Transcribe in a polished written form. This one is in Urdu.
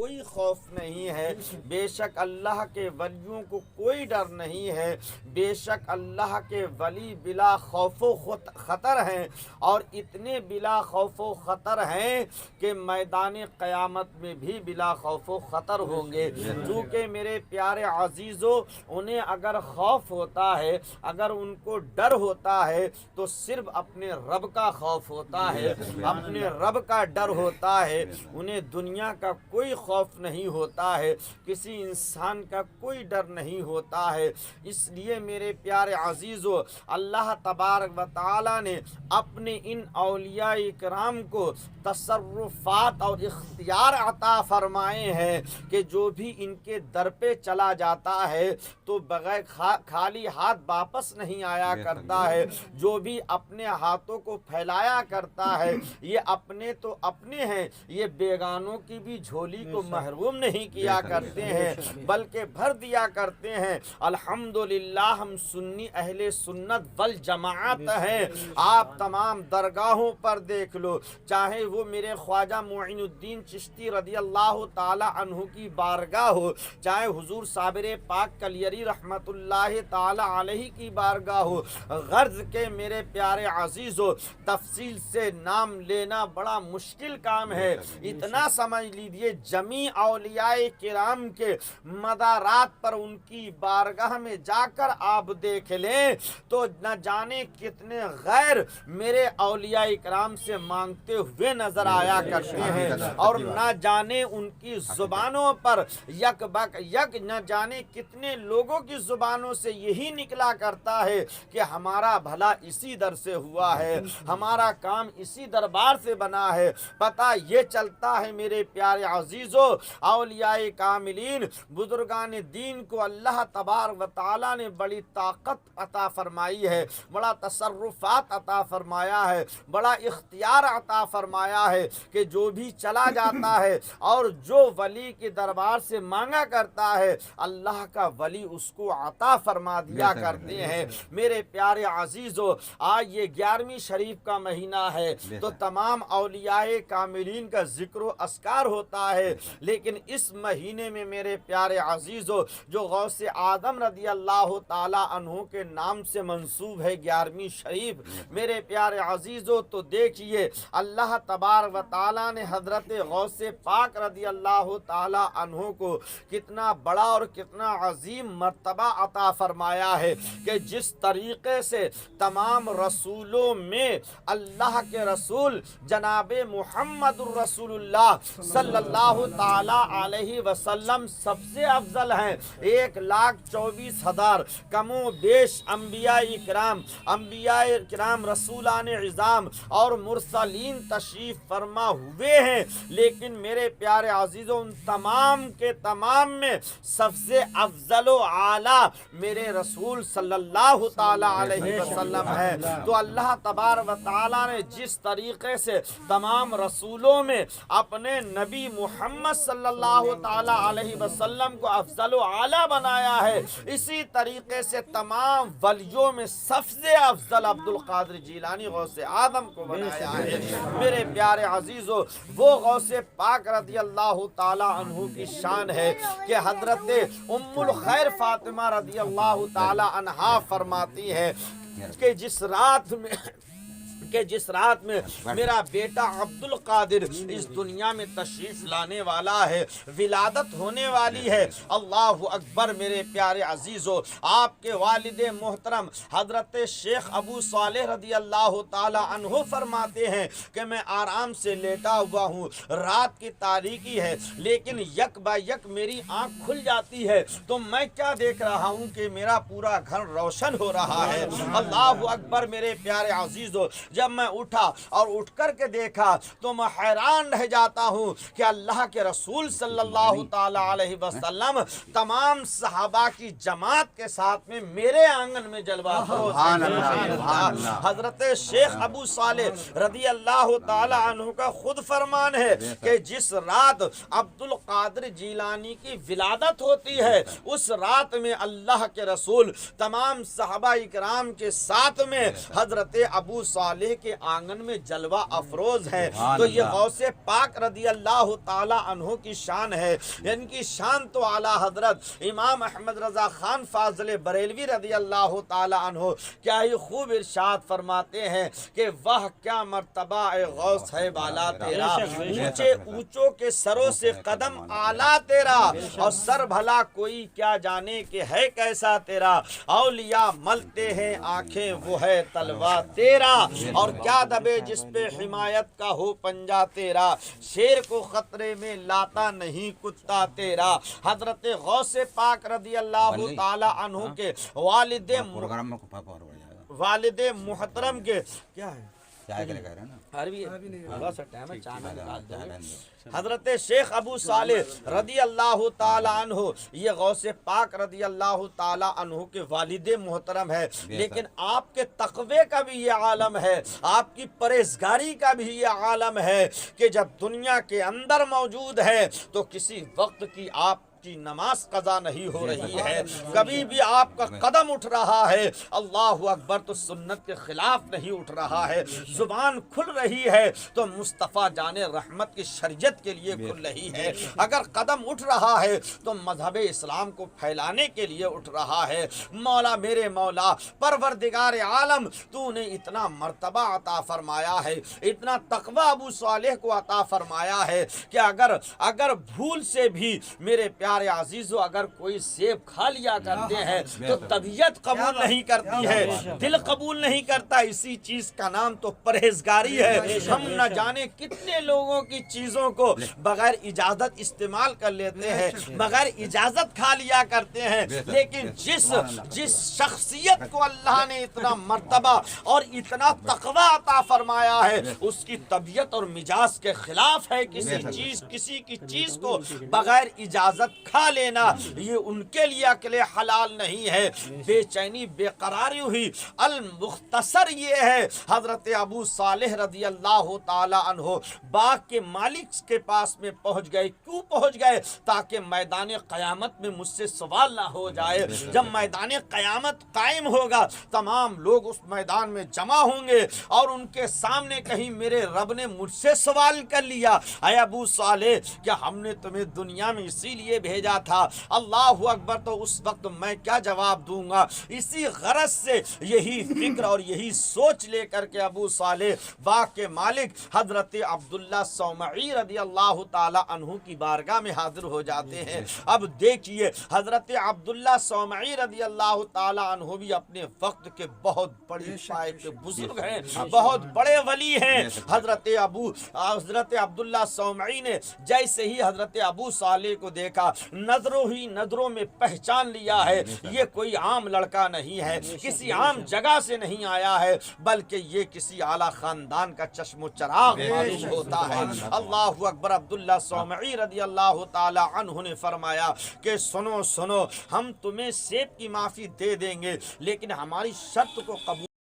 کوئی خوف نہیں ہے، بے شک اللہ کے ولیوں کو کوئی ڈر نہیں ہے، بے شک اللہ کے ولی بلا خوف و خطر ہیں، اور اتنے بلا خوف و خطر ہیں کہ میدان قیامت میں بھی بلا خوف و خطر ہوں گے۔ کیونکہ میرے پیارے عزیزو، انہیں اگر خوف ہوتا ہے، اگر ان کو ڈر ہوتا ہے تو صرف اپنے رب کا خوف ہوتا ہے، اپنے رب کا ڈر ہوتا ہے، انہیں دنیا کا کوئی خوف نہیں ہوتا ہے، کسی انسان کا کوئی ڈر نہیں ہوتا ہے۔ اس لیے میرے پیارے عزیزو، اللہ تبارک و تعالی نے اپنے ان اولیاء کرام کو تصرفات اور اختیار عطا فرمائے ہیں کہ جو بھی ان کے در پہ چلا جاتا ہے تو بغیر خالی ہاتھ واپس نہیں آیا کرتا ہے، جو بھی اپنے ہاتھوں کو پھیلایا کرتا ہے یہ اپنے تو اپنے ہیں، یہ بیگانوں کی بھی جھولی کو محروم نہیں کیا کرتے ہیں بلکہ بھر دیا کرتے ہیں۔ الحمدللہ ہم سنی اہل سنت والجماعت ہیں۔ آپ تمام درگاہوں پر دیکھ لو، چاہے وہ میرے خواجہ معین الدین چشتی رضی اللہ تعالی عنہ کی بارگاہ ہو، چاہے حضور صابر پاک کلیری رحمت اللہ تعالی علیہ کی بارگاہ ہو، غرض کے میرے پیارے عزیزو تفصیل سے نام لینا بڑا مشکل کام ہے۔ اتنا سمجھ لیجیے جمیع اولیاء کرام کے مدارات پر ان کی بارگاہ میں جا کر آپ دیکھ لیں تو نہ جانے کتنے غیر میرے اولیاء کرام سے مانگتے ہوئے نظر آیا کرتے ہیں، اور نہ جانے ان کی زبانوں پر یک بک یک نہ جانے کتنے لوگوں کی زبانوں سے یہی نکلا کرتا ہے کہ ہمارا بھلا اسی در سے ہوا ہے، ہمارا کام اسی دربار سے بنا ہے۔ پتہ یہ چلتا ہے میرے پیارے عزیزو، اولیاء کاملین بزرگان دین کو اللہ تبارک و تعالی نے بڑی طاقت عطا فرمائی ہے، بڑا تصرفات عطا فرمایا ہے، بڑا اختیار عطا فرمایا ہے کہ جو بھی چلا جاتا ہے اور جو ولی کے دربار سے مانگا کرتا ہے اللہ کا ولی اس کو عطا فرما دیا کرتے ہیں۔ میرے پیارے عزیزو، آج یہ 11ویں شریف کا مہینہ ہے تو تمام اولیاء کاملین کا ذکر و اذکار ہوتا ہے، لیکن اس مہینے میں میرے پیارے عزیزو جو غوث اعظم رضی اللہ تعالی عنہ کے نام سے منسوب ہے 11ویں شریف، میرے پیارے عزیزو تو دیکھیے اللہ تبارک و تعالی نے حضرت غوث پاک رضی اللہ تعالی عنہ کو کتنا بڑا اور کتنا عظیم مرتبہ عطا فرمایا ہے کہ جس طریقے سے تمام رسولوں میں اللہ کے رسول جناب محمد الرسول اللہ صلی اللہ تعالی علیہ وسلم سب سے افضل ہیں، 1,24,000 کم و بیش انبیاء کرام رسولان عظام اور مرسلین تشریف فرما ہوئے ہیں، لیکن میرے پیارے عزیزوں ان تمام کے تمام میں سب سے افضل و اعلیٰ میرے رسول صلی اللہ تعالی علیہ وسلم ہے۔ تو اللہ تبارک و تعالی نے جس طریقے سے تمام رسولوں میں اپنے نبی محمد صلی اللہ تعالی علیہ وسلم کو افضل و اعلیٰ بنایا ہے، اسی طریقے سے تمام ولیوں میں سب سے افضل عبد القادر جیلانی غوث اعظم کو بنایا ہے۔ میرے پیارے عزیزو وہ غوث پاک رضی اللہ تعالی عنہ کی شان ہے کہ حضرت ام الخیر فاطمہ رضی اللہ تعالی عنہا فرماتی ہے کہ جس رات میں میرا بیٹا عبد القادر اس دنیا میں تشریف لانے والا ہے، ولادت ہونے والی ہے، اللہ اکبر میرے پیارے عزیزو، آپ کے والد محترم حضرت شیخ ابو صالح رضی اللہ تعالی عنہ فرماتے ہیں کہ میں آرام سے لیٹا ہوا ہوں، رات کی تاریکی ہے، لیکن یک با یک میری آنکھ کھل جاتی ہے تو میں کیا دیکھ رہا ہوں کہ میرا پورا گھر روشن ہو رہا ہے۔ اللہ اکبر میرے پیارے عزیزو، جب میں اٹھا اور اٹھ کر کے دیکھا تو میں حیران رہ جاتا ہوں کہ اللہ کے رسول صلی اللہ تعالی علیہ وسلم تمام صحابہ کی جماعت کے ساتھ میں میرے آنگن میں جلوہ افروز ہیں۔ حضرت شیخ ابو صالح رضی اللہ تعالی عنہ کا خود فرمان ہے کہ جس رات عبد القادر جیلانی کی ولادت ہوتی ہے، اس رات میں اللہ کے رسول تمام صحابہ اکرام کے ساتھ میں حضرت ابو صالح کے آنگن میں جلوہ افروز ہے۔ تو یہ غوث پاک رضی اللہ تعالی عنہ کی شان ہے، ان کی شان تو اعلیٰ حضرت امام احمد رضا خان فاضل بریلوی رضی اللہ تعالی عنہ کیا ہی خوب ارشاد فرماتے ہیں کہ وہ کیا مرتبہ اے غوث ہے بالا تیرا، اونچے اونچوں کے سروں سے قدم اعلیٰ تیرا، اور سر بھلا کوئی کیا جانے کہ ہے کیسا تیرا، اولیاء ملتے ہیں آنکھیں وہ ہے تلوا تیرا، اور کیا دبے جس پہ حمایت کا ہو پنجا تیرا، شیر کو خطرے میں لاتا نہیں کتا تیرا۔ حضرت غوث پاک رضی اللہ تعالی عنہ کے والد محترم کے کیا ہے حضرت شیخ ابو صالح رضی اللہ تعالی عنہ، یہ غوث پاک رضی اللہ تعالی عنہ کے والد محترم ہے، لیکن آپ کے تقوی کا بھی یہ عالم ہے، آپ کی پرہیزگاری کا بھی یہ عالم ہے کہ جب دنیا کے اندر موجود ہے تو کسی وقت کی آپ کی نماز قضا نہیں ہو رہی ہے، کبھی بھی آپ کا قدم اٹھ رہا ہے اللہ اکبر تو سنت کے خلاف نہیں اٹھ رہا ہے، زبان کھل رہی ہے تو مصطفیٰ جان رحمت کی شریعت کے لیے کھل رہی ہے، اگر قدم اٹھ رہا ہے تو مذہب اسلام کو پھیلانے کے لیے اٹھ رہا ہے۔ مولا میرے مولا پروردگار عالم تو نے اتنا مرتبہ عطا فرمایا ہے، اتنا تقوی ابو صالح کو عطا فرمایا ہے کہ اگر بھول سے بھی میرے پیارے عزیزو اگر کوئی سیب کھا لیا کرتے ہیں تو طبیعت قبول نہیں کرتی ہے، دل قبول نہیں کرتا، اسی چیز کا نام تو پرہیزگاری ہے۔ ہم نہ جانے کتنے لوگوں کی چیزوں کو بغیر اجازت استعمال کر لیتے ہیں، بغیر اجازت کھا لیا کرتے ہیں، لیکن جس شخصیت کو اللہ نے اتنا مرتبہ اور اتنا تقوی عطا فرمایا ہے اس کی طبیعت اور مزاج کے خلاف ہے کسی کی چیز کو بغیر اجازت کھا لینا، یہ ان کے لیے عقل حلال نہیں ہے۔ بے چینی بے قراری ہوئی المختصر یہ ہے، حضرت ابو صالح رضی اللہ تعالی عنہ باغ کے مالک کے پاس میں پہنچ گئے، کیوں پہنچ گئے؟ تاکہ میدان قیامت میں مجھ سے سوال نہ ہو جائے، جب میدان قیامت قائم ہوگا تمام لوگ اس میدان میں جمع ہوں گے اور ان کے سامنے کہیں میرے رب نے مجھ سے سوال کر لیا، اے ابو صالح کیا ہم نے تمہیں دنیا میں اسی لیے بھیجا تھا؟ اللہ اکبر، تو اس وقت میں کیا جواب دوں گا؟ اسی غرض سے یہی فکر اور یہی سوچ لے کر کے ابو صالح باغ کے مالک حضرت عبداللہ صومعی رضی اللہ تعالی عنہ کی بارگاہ میں حاضر ہو جاتے ہیں۔ اب دیکھیے حضرت عبداللہ صومعی رضی اللہ تعالی عنہ بھی اپنے وقت کے بہت بڑی پائے کے بزرگ ہیں، بہت بڑے ولی ہیں۔ حضرت عبداللہ صومعی نے جیسے ہی حضرت ابو صالح کو دیکھا نظروں میں پہچان لیا ہے، یہ کوئی عام لڑکا نہیں ہے، کسی عام جگہ سے نہیں آیا ہے، بلکہ یہ کسی اعلیٰ خاندان کا چشم و چراغ معلوم ہوتا ہے۔ اللہ اکبر۔ عبداللہ صومعی رضی اللہ تعالی عنہ نے فرمایا کہ سنو ہم تمہیں سیب کی معافی دے دیں گے، لیکن ہماری شرط کو قبول